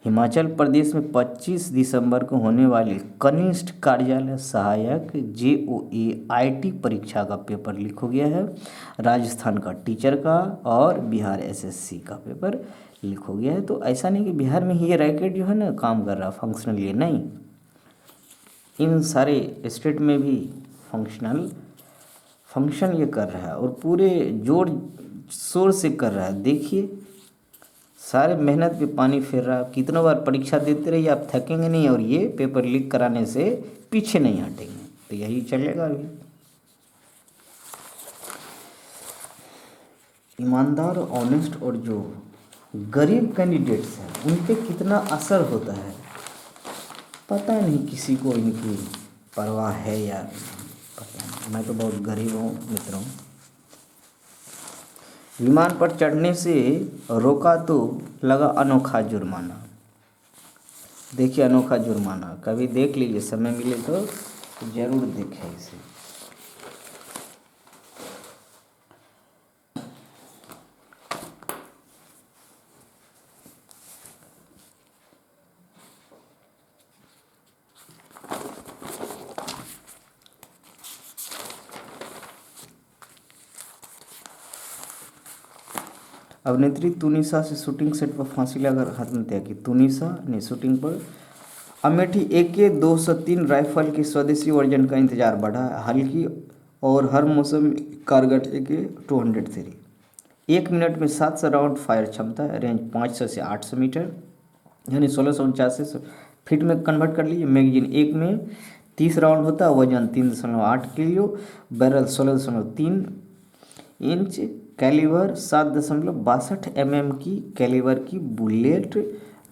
हिमाचल प्रदेश में 25 दिसंबर को होने वाली कनिष्ठ कार्यालय सहायक JOART परीक्षा का पेपर लीक हो गया है। राजस्थान का टीचर का और बिहार SSC का पेपर लीक हो गया है। तो ऐसा नहीं कि बिहार में ही ये रैकेट जो है ना काम कर रहा, फंक्शनल ये नहीं, इन सारे स्टेट में भी फंक्शन ये कर रहा है और पूरे जोर शोर से कर रहा है। देखिए सारे मेहनत पे पानी फेर रहा है। कितनों बार परीक्षा देते रहिए, आप थकेंगे नहीं और ये पेपर लीक कराने से पीछे नहीं हटेंगे। तो यही चलेगा अभी। ईमानदार, ऑनेस्ट और जो गरीब कैंडिडेट्स हैं उन पे कितना असर होता है पता नहीं, किसी को इनकी परवाह है या पता नहीं। मैं तो बहुत गरीब हूँ मित्रों। विमान पर चढ़ने से रोका तो लगा अनोखा जुर्माना। देखिए अनोखा जुर्माना, कभी देख लीजिए, समय मिले तो जरूर देखें इसे। अभिनेत्री तुनिसा से शूटिंग सेट पर फांसी लगाकर आत्महत्या की। तुनिसा ने शूटिंग पर अमेठी AK-203 राइफल के स्वदेशी वर्जन का इंतजार बढ़ा है। हल्की और हर मौसम में कारगर AK-203 1 मिनट में 700 राउंड फायर क्षमता है। रेंज 500 से 800 मीटर यानी 1649 फीट में कन्वर्ट कर लीजिए। मैगजीन 1 में 30 राउंड होता है। वजन 3.8 kilo. Barrel 16.3 inch. Calibre 7.62 mm की कैलिबर की बुलेट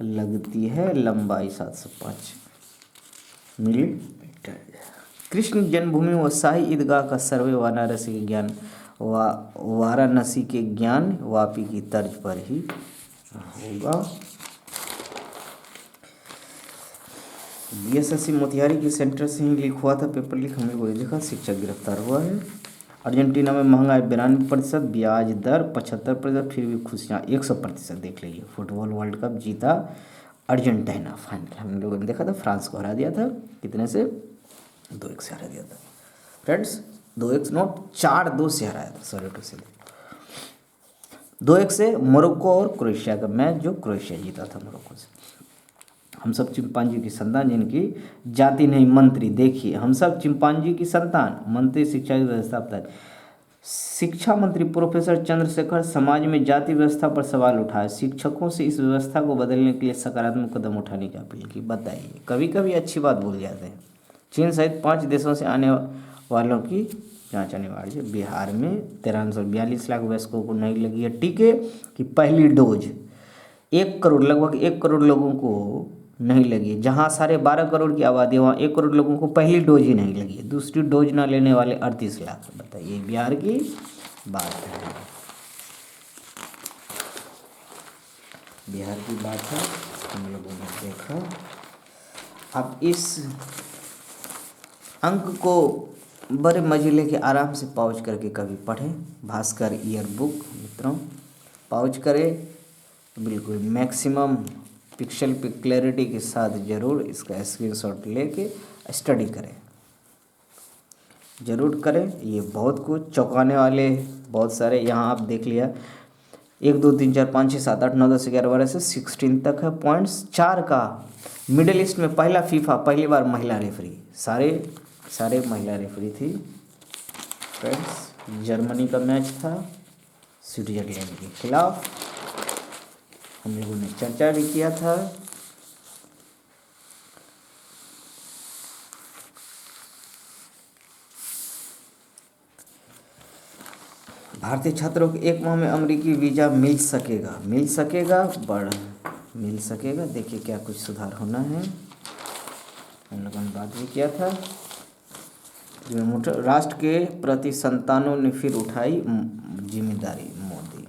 लगती है। लंबाई 705 मिलीमीटर। कृष्ण जन्मभूमि व शाही ईदगाह का सर्वे वाराणसी के ज्ञान वापी की तर्ज पर ही होगा। बीएसएससी मोतिहारी के सेंटर से ही लीक हुआ था पेपर लीक, हमने को देखा। शिक्षक गिरफ्तार हुआ है। अर्जेंटीना में महंगाई 92%, ब्याज दर 75%, फिर भी खुशियाँ 100%। देख लीजिए, फुटबॉल वर्ल्ड कप जीता अर्जेंटीना फाइनल। हम लोगों ने देखा था, फ्रांस को हरा दिया था। कितने से? 2-1 से हरा दिया था फ्रेंड्स। 2-1 नोट 4-2 से हराया था, सॉरी टू से। 2-1 से मोरक्को और क्रोएशिया का मैच, जो क्रोएशिया जीता था मोरक्को से। हम सब चिंपांजी की संतान, जिनकी जाति नहीं मंत्री। देखिए, हम सब चिंपांजी की संतान, मंत्री शिक्षा व्यवस्था। शिक्षा मंत्री प्रोफेसर चंद्रशेखर समाज में जाति व्यवस्था पर सवाल उठाए, शिक्षकों से इस व्यवस्था को बदलने के लिए सकारात्मक कदम उठाने की अपील की। बताइए, कभी कभी अच्छी बात भूल जाते हैं। चीन सहित 5 देशों से आने वालों की जांच अनिवार्य। बिहार में 1342 लाख वयस्कों को नहीं लगी है टीके की पहली डोज। 1 करोड़, लगभग 1 करोड़ लोगों को नहीं लगी। जहाँ 12.5 करोड़ की आबादी है, वहाँ 1 करोड़ लोगों को पहली डोज ही नहीं लगी है। दूसरी डोज ना लेने वाले 38 लाख। बताइए, बिहार की बात है, बिहार की बात है, हम लोगों ने देखा। अब इस अंक को बड़े मजे लेके आराम से पॉज करके कभी पढ़ें। भास्कर ईयर बुक मित्रों, पॉज करें, बिल्कुल मैक्सिमम पिक्सल पे क्लैरिटी के साथ ज़रूर इसका स्क्रीनशॉट लेके स्टडी करें, ज़रूर करें। ये बहुत कुछ चौंकाने वाले बहुत सारे, यहाँ आप देख लिया, 1 2 3 4 5 6 7 8 9 10 11 12 से 16 तक है पॉइंट्स। 4 का मिडिल ईस्ट में पहला फीफा, पहली बार महिला रेफरी, सारे महिला रेफरी थी फ्रेंड्स। जर्मनी का मैच था स्विट्जरलैंड के खिलाफ, हम लोगों ने चर्चा भी किया था। भारतीय छात्रों को 1 माह में अमेरिकी वीज़ा मिल सकेगा। देखिए क्या कुछ सुधार होना है, हम लोगों ने बात भी किया था। राष्ट्र के प्रति संतानों ने फिर उठाई जिम्मेदारी, मोदी।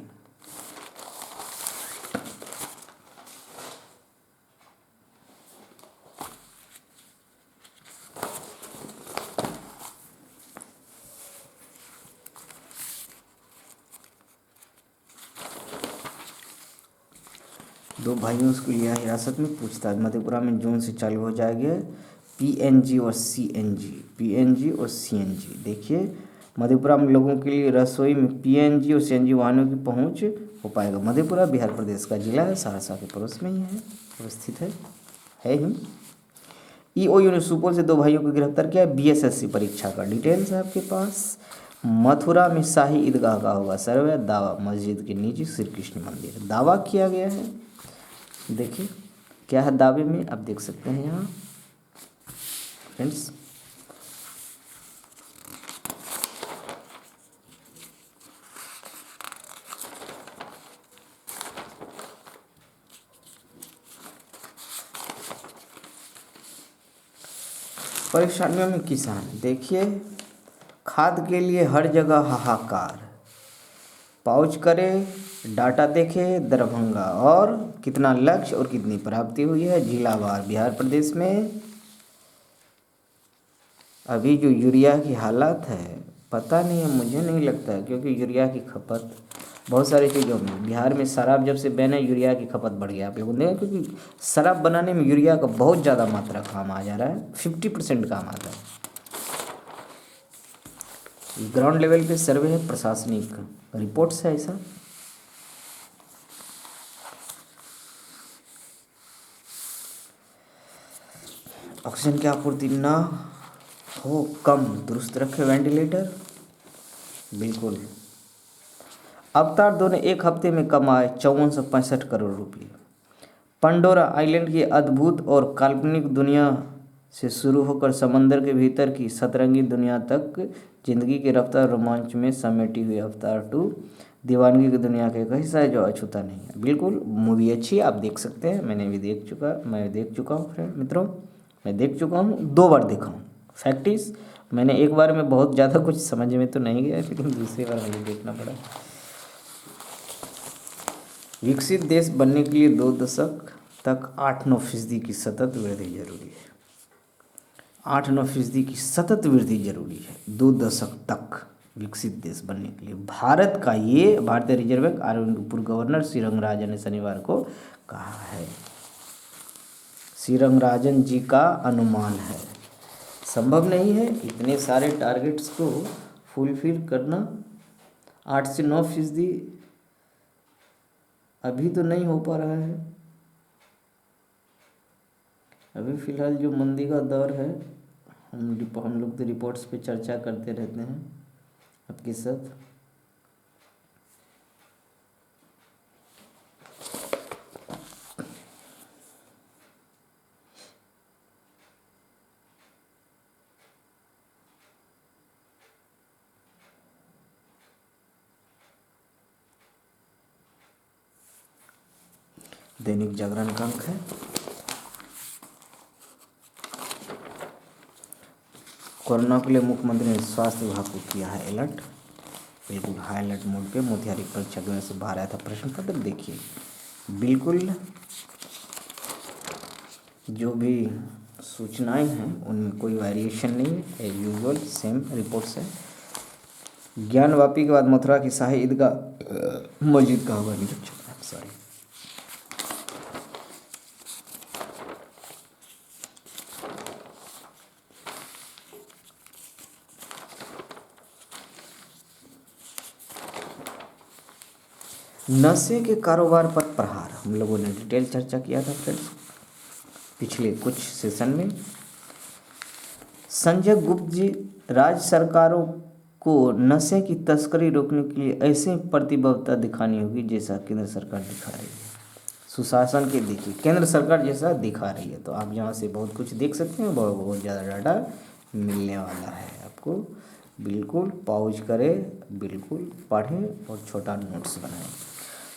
दो भाइयों को लिया हिरासत में, पूछताछ। मधेपुरा में जून से चालू हो जाएगा पीएनजी और सीएनजी। देखिए, मधेपुरा में लोगों के लिए रसोई में पीएनजी और सीएनजी वाहनों की पहुंच हो पाएगा। मधेपुरा बिहार प्रदेश का जिला है, सहरसा के पड़ोस में ही है, अवस्थित है ही। ईओयू ने सुपौल से 2 भाइयों को गिरफ्तार किया। बीएसएससी परीक्षा का डिटेल्स है आपके पास। मथुरा में शाही ईदगाह का होगा सर्वे। दावा, मस्जिद के नीचे श्री कृष्ण मंदिर दावा किया गया है। देखिए क्या है दावे में, आप देख सकते हैं यहाँ फ्रेंड्स। परेशानियों में किसान, देखिए खाद के लिए हर जगह हाहाकार। पाउच करें, डाटा देखें, दरभंगा और कितना लक्ष्य और कितनी प्राप्ति हुई है जिलावार। बिहार प्रदेश में अभी जो यूरिया की हालत है पता नहीं है, मुझे नहीं लगता है, क्योंकि यूरिया की खपत बहुत सारी चीज़ों में, बिहार में शराब जब से बैन है यूरिया की खपत बढ़ गया। आप लोगों ने देखा, क्योंकि शराब बनाने में यूरिया का बहुत ज़्यादा मात्रा काम आ जा रहा है, 50% काम आता है। ग्राउंड लेवल पे सर्वे है, प्रशासनिक रिपोर्ट्स है ऐसा। ऑक्सीजन की आपूर्ति ना हो कम, दुरुस्त रखे वेंटिलेटर। बिल्कुल। अवतार 2 ने 1 हफ्ते में कमाए 5465 करोड़ रुपये। पंडोरा आइलैंड की अद्भुत और काल्पनिक दुनिया से शुरू होकर समंदर के भीतर की सतरंगी दुनिया तक जिंदगी के रफ्तार रोमांच में समेटी हुई अवतार 2 दीवानगी की दुनिया का एक हिस्सा है जो अछूता नहीं है। बिल्कुल, मूवी अच्छी है, आप देख सकते हैं। मैं देख चुका हूँ फ्रेंड मित्रों, मैं देख चुका हूँ, 2 बार देखा हूँ। फैक्टिस, मैंने एक बार में बहुत ज़्यादा कुछ समझ में तो नहीं गया, लेकिन दूसरी बार मुझे देखना पड़ा। विकसित देश बनने के लिए 2 दशक तक 8-9% की सतत वृद्धि जरूरी है। 8-9% की सतत वृद्धि जरूरी है 2 दशक तक विकसित देश बनने के लिए। भारत का ये भारतीय रिजर्व बैंक आरबीआई के पूर्व गवर्नर सी रंगराजन ने शनिवार को कहा है। सी रंगराजन जी का अनुमान है। संभव नहीं है इतने सारे टारगेट्स को फुलफिल करना। 8 से 9% अभी तो नहीं हो पा रहा है। अभी फ़िलहाल जो मंदी का दौर है, हम लोग तो रिपोर्ट्स पे चर्चा करते रहते हैं आपके साथ। दैनिक जागरण का अंक है, कोरोना के लिए मुख्यमंत्री ने स्वास्थ्य विभाग को किया है अलर्ट। बिल्कुल हाई अलर्ट मोड पे मोतिहारी परीक्षा केंद्र से बाहर आया था प्रश्न पत्र। देखिए बिल्कुल जो भी सूचनाएं हैं उनमें कोई वेरिएशन नहीं है, एज यूजुअल सेम रिपोर्ट्स है। ज्ञान वापी के बाद मथुरा की शाही ईदगाह मस्जिद का होगा निरीक्षण। सॉरी, नशे के कारोबार पर प्रहार हम लोगों ने डिटेल चर्चा किया था फ्रेंड्स पिछले कुछ सेशन में। संजय गुप्त जी, राज्य सरकारों को नशे की तस्करी रोकने के लिए ऐसे प्रतिबद्धता दिखानी होगी जैसा केंद्र सरकार दिखा रही है। सुशासन के देखिए केंद्र सरकार जैसा दिखा रही है, तो आप यहाँ से बहुत कुछ देख सकते हैं। बहुत ज़्यादा डाटा मिलने वाला है आपको। बिल्कुल पॉज करें, बिल्कुल पढ़ें और छोटा नोट्स बनाएं।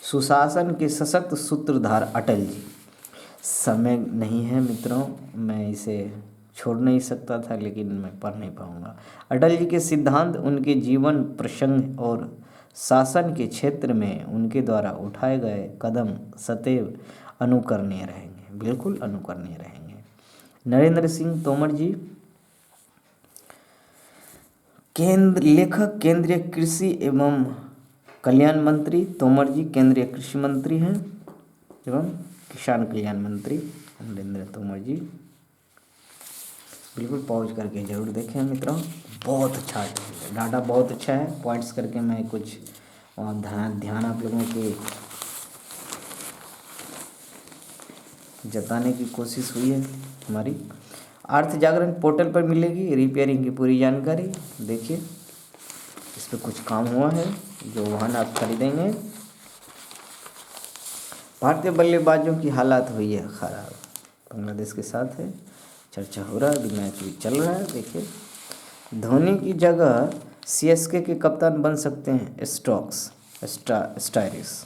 सुशासन के सशक्त सूत्रधार अटल जी। समय नहीं है मित्रों, मैं इसे छोड़ नहीं सकता था लेकिन मैं पढ़ नहीं पाऊँगा। अटल जी के सिद्धांत उनके जीवन प्रसंग और शासन के क्षेत्र में उनके द्वारा उठाए गए कदम सदैव अनुकरणीय रहेंगे, बिल्कुल अनुकरणीय रहेंगे। नरेंद्र सिंह तोमर जी, लेखक केंद्रीय कृषि एवं कल्याण मंत्री। तोमर जी केंद्रीय कृषि मंत्री हैं एवं किसान कल्याण मंत्री नरेंद्र तोमर जी। बिल्कुल पॉज करके जरूर देखें मित्रों, बहुत अच्छा डाटा, बहुत अच्छा है। पॉइंट्स करके मैं कुछ ध्यान आप लोगों के जताने की कोशिश हुई है हमारी। अर्थ जागरण पोर्टल पर मिलेगी रिपेयरिंग की पूरी जानकारी। देखिए इस पर कुछ काम हुआ है जो वाहन आप खरीदेंगे। भारतीय बल्लेबाजों की हालत हुई है खराब, बांग्लादेश के साथ है, चर्चा हो रहा है, अभी मैच भी चल रहा है। देखिए धोनी की जगह सीएसके के कप्तान बन सकते हैं स्टायरिस।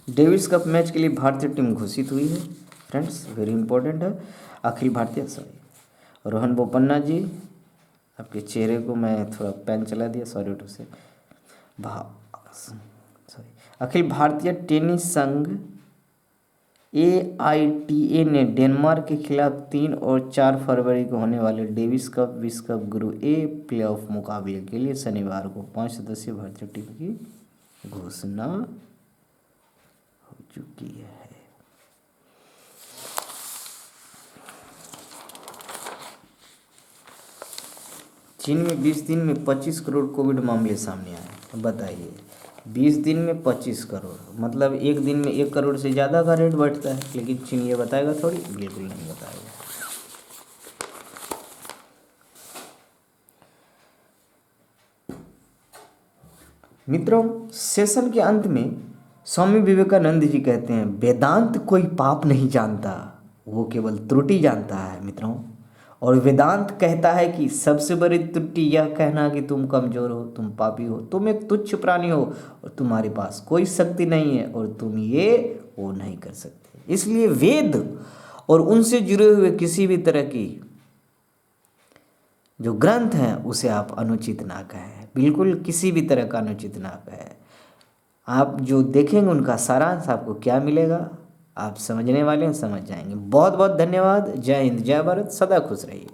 डेविस कप मैच के लिए भारतीय टीम घोषित हुई है फ्रेंड्स, वेरी इंपॉर्टेंट है। अखिल भारतीय रोहन बोपन्ना जी, आपके चेहरे को मैं थोड़ा पेन चला दिया, सॉरी टू से। अखिल भारतीय टेनिस संघ AITA ने डेनमार्क के खिलाफ 3 और 4 फरवरी को होने वाले डेविस कप विश्व कप ग्रुप ए प्लेऑफ मुकाबले के लिए शनिवार को 5 सदस्यीय भारतीय टीम की घोषणा हो चुकी है। चीन में 20 दिन में 25 करोड़ कोविड मामले सामने आए। बताइए 20 दिन में 25 करोड़, मतलब एक दिन में 1 करोड़ से ज़्यादा का रेट बढ़ता है। लेकिन चीन ये बताएगा थोड़ी, बिल्कुल नहीं बताएगा। मित्रों सेशन के अंत में स्वामी विवेकानंद जी कहते हैं, वेदांत कोई पाप नहीं जानता, वो केवल त्रुटि जानता है मित्रों। और वेदांत कहता है कि सबसे बड़ी त्रुटि यह कहना कि तुम कमज़ोर हो, तुम पापी हो, तुम एक तुच्छ प्राणी हो और तुम्हारे पास कोई शक्ति नहीं है और तुम ये वो नहीं कर सकते। इसलिए वेद और उनसे जुड़े हुए किसी भी तरह की जो ग्रंथ हैं उसे आप अनुचित ना कहें, बिल्कुल किसी भी तरह का अनुचित ना कहें। आप जो देखेंगे उनका सारांश आपको क्या मिलेगा, आप समझने वाले हैं, समझ जाएंगे। बहुत बहुत धन्यवाद। जय हिंद, जय भारत, सदा खुश रहिए।